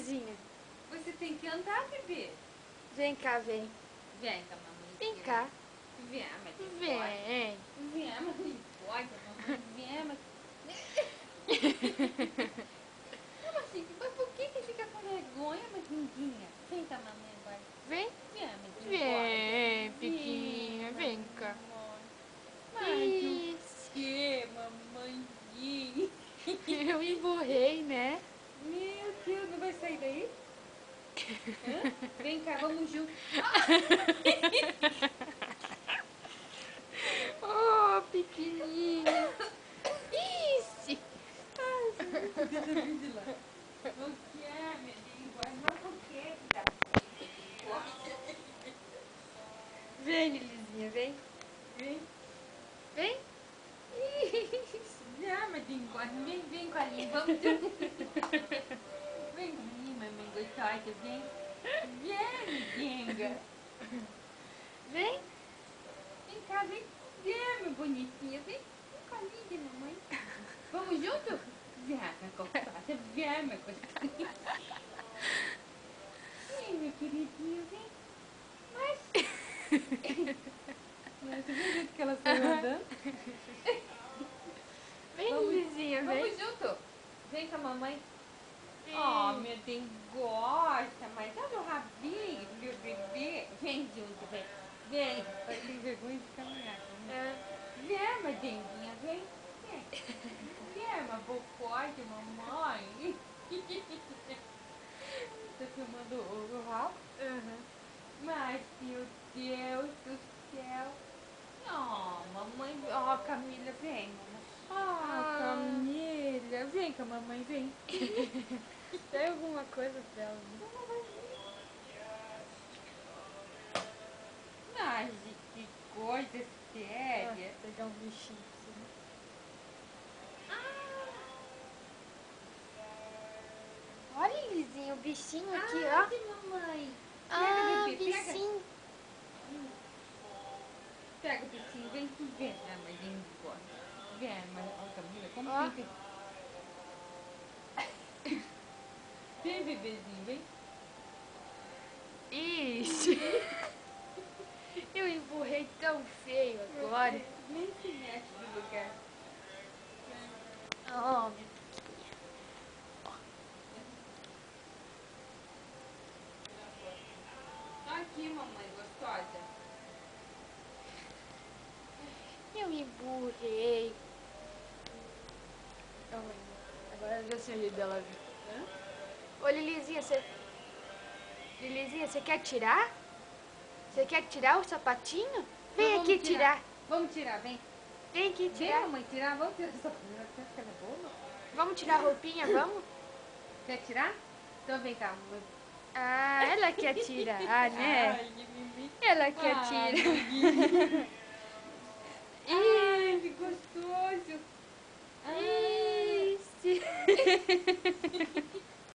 Lizinha. Você tem que andar, bebê. Vem cá, vem. Vem cá, mamãe. Vem cá. Vem, mas não pode. Vem. Vem, mas não pode, mamãe. Vem, mas... Como assim? Mas por que fica com vergonha, Madinguinha? Senta, mamãe, agora. Vem. Vem, mas não Vem, pode. pequinha. Vem cá. Mas o que, mamãezinha? Eu emburrei, né? Meu Deus, não vai sair daí? Hã? Vem cá, vamos juntos. Oh, pequenininha. Ixi. Deixa eu vir de lá. O que é, meu Deus? Mas o que é que dá? Vem, Lilizinha, vem. Vem. Vem. Não, mas vem com a Lin, vamos juntos. Vem comigo, mamãe gostosa, vem. Vem, Jenga. Vem. Vem cá, vem. Vem, minha bonitinha, vem. Vem com a Lin de mamãe. Vamos junto? Vem, minha gostosa, vem, minha gostosa. Vem, meu queridinho, vem. Mas... Você viu o jeito que ela saiu andando? Vem, Lilizinha, vem. Vamos junto. Vem com a mamãe. Oh, meu Deus, gosta, mas olha o rabinho, meu bebê. Vem junto, vem. Vem. Tem vergonha de caminhar. Vem, Madinguinha, vem. Vem. Vem, uma bocóide, mamãe. Tá filmando o rabo? Mas, meu Deus do céu. Oh, mamãe. Oh, Camila, vem, mamãe. Oh, Camila. Vem com a mamãe, vem. Tem alguma coisa pra ela, né? Mas que coisa séria. Pegar um bichinho assim. Olha, Lilizinha, o bichinho aqui, ó. De mamãe. Ah, Pega, bebê, pega. bichinho. Pega o bichinho, vem que vem. Ah, mas vem embora. Vem, mas, ó, Camila, como Ó. fica? Vem, bebezinho, vem. Ixi. Eu empurrei tão feio agora. Nem se mexe do lugar. Oh, meu... Aqui, mamãe gostosa. Eu emburrei. Calma aí. Agora eu já sei o jeito dela vir. Ô, Lilizinha, você quer tirar? Você quer tirar o sapatinho? Vem Então, aqui tirar. Vamos tirar, vem. Vem aqui Vem, tirar. mamãe, tirar. Vamos tirar essa panela. Você acha que ela é boa? Vamos tirar a roupinha, vamos? Quer tirar? Então vem cá. Ah, ela quer tirar, né? Ai, Mimi. Ela quer Ai, tirar. Mimi. Ai, que gostoso. Ai. Ixi.